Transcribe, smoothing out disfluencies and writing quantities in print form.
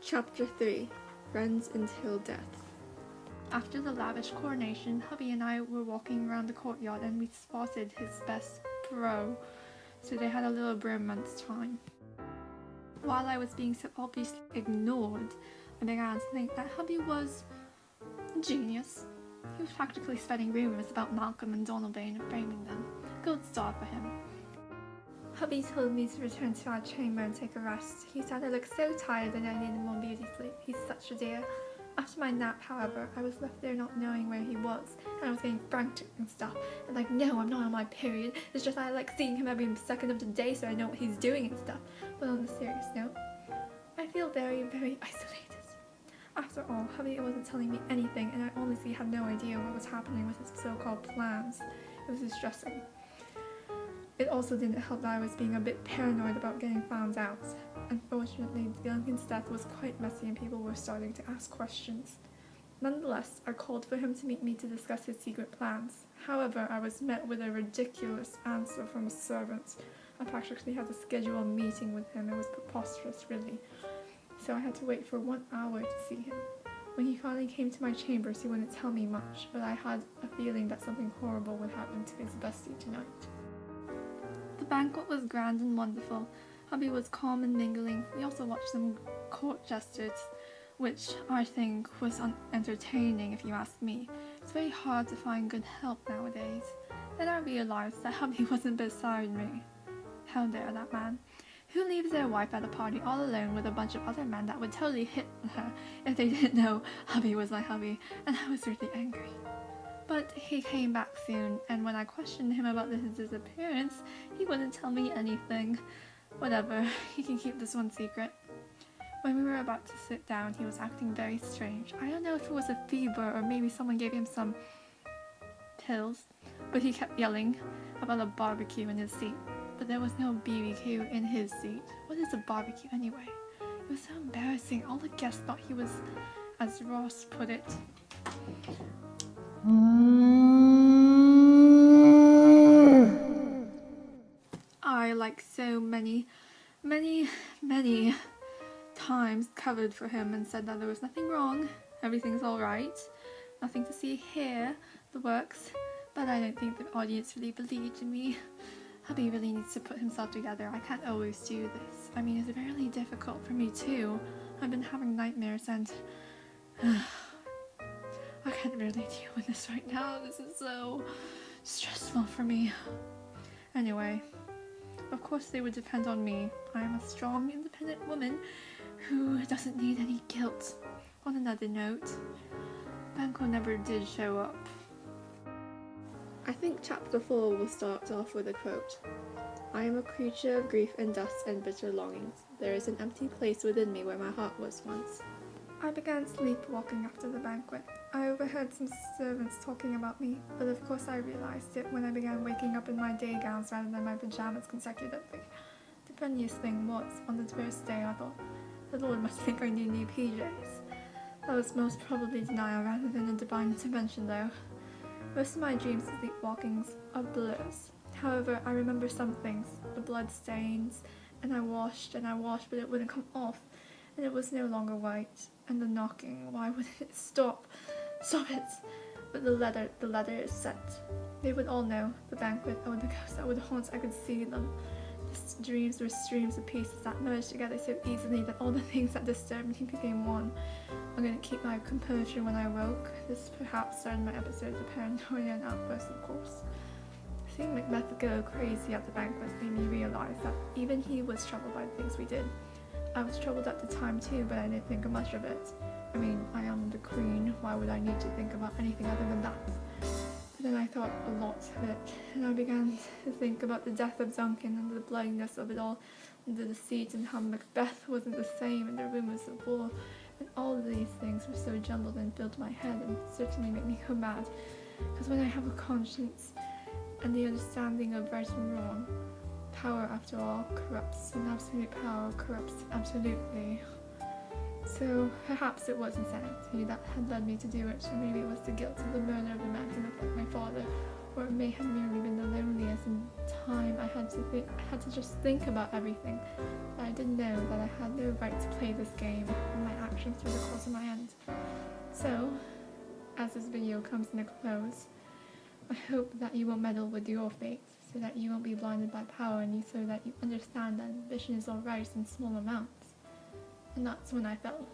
Chapter 3 Friends Until Death. After the lavish coronation, hubby and I were walking around the courtyard and we spotted his best bro, so they had a little bromance time. While I was being so obviously ignored, I began to think that hubby was a genius. He was practically spreading rumours about Malcolm and Donalbain and framing them. Good start for him. Hubby told me to return to our chamber and take a rest. He said I looked so tired and I needed more beauty sleep. He's such a dear. After my nap, however, I was left there not knowing where he was, and I was getting frantic and stuff, and like, no, I'm not on my period, it's just I like seeing him every second of the day so I know what he's doing and stuff. But on a serious note, I feel very, very isolated. After all, hubby wasn't telling me anything, and I honestly had no idea what was happening with his so-called plans. It was distressing. It also didn't help that I was being a bit paranoid about getting found out. Unfortunately, Duncan's death was quite messy and people were starting to ask questions. Nonetheless, I called for him to meet me to discuss his secret plans. However, I was met with a ridiculous answer from a servant. I practically had to schedule a meeting with him. It was preposterous, really. So I had to wait for 1 hour to see him. When he finally came to my chambers, he wouldn't tell me much, but I had a feeling that something horrible would happen to his bestie tonight. The banquet was grand and wonderful. Hubby was calm and mingling. We also watched some court jesters, which I think was entertaining if you ask me. It's very hard to find good help nowadays. Then I realised that hubby wasn't beside me. How dare that man? Who leaves their wife at a party all alone with a bunch of other men that would totally hit on her if they didn't know hubby was my hubby, and I was really angry. But he came back soon, and when I questioned him about his disappearance, he wouldn't tell me anything. Whatever, he can keep this one secret. When we were about to sit down, he was acting very strange. I don't know if it was a fever or maybe someone gave him some pills, but he kept yelling about a barbecue in his seat. But there was no BBQ in his seat. What is a barbecue anyway? It was so embarrassing. All the guests thought he was, as Ross put it, I, like so many times, covered for him and said that there was nothing wrong, everything's alright, nothing to see here, the works, but I don't think the audience really believed in me. Hubby really needs to put himself together. I can't always do this. I mean, it's really difficult for me too. I've been having nightmares and I can't really deal with this right now. This is so stressful for me. Anyway, of course they would depend on me. I am a strong, independent woman who doesn't need any guilt. On another note, Banco never did show up. I think chapter 4 will start off with a quote. I am a creature of grief and dust and bitter longings. There is an empty place within me where my heart was once. I began sleepwalking after the banquet. I overheard some servants talking about me, but of course I realised it when I began waking up in my day gowns rather than my pyjamas consecutively. The funniest thing was, on the first day I thought, the Lord must think I need new PJs. That was most probably denial rather than a divine intervention though. Most of my dreams and sleepwalkings are blurs. However, I remember some things, the blood stains, and I washed, but it wouldn't come off, and it was no longer white. And the knocking, why wouldn't it stop? Stop it! But the letter is sent. They would all know, the banquet, the ghosts that would haunt, I could see them. The dreams were streams of pieces that merged together so easily that all the things that disturbed me became one. I'm going to keep my composure when I woke. This perhaps started my episodes of paranoia and outbursts, of course. Seeing Macbeth go crazy at the banquet made me realize that even he was troubled by the things we did. I was troubled at the time too, but I didn't think much of it. I mean, I am the queen, why would I need to think about anything other than that? But then I thought a lot of it, and I began to think about the death of Duncan and the bloodiness of it all, and the deceit and how Macbeth wasn't the same, and the rumours of war, and all of these things were so jumbled and filled my head and certainly made me go mad. Because when I have a conscience and the understanding of right and wrong, power, after all, corrupts, and absolute power corrupts absolutely. So perhaps it was insanity that had led me to do it, or maybe it was the guilt of the murder of the man who looked like my father, or it may have merely been the loneliest in time I had to just think about everything. But I did know that I had no right to play this game, and my actions were the cause of my end. So, as this video comes to a close, I hope that you won't meddle with your fate, so that you won't be blinded by power, and so that you understand that ambition is alright in small amounts. And that's when I fell.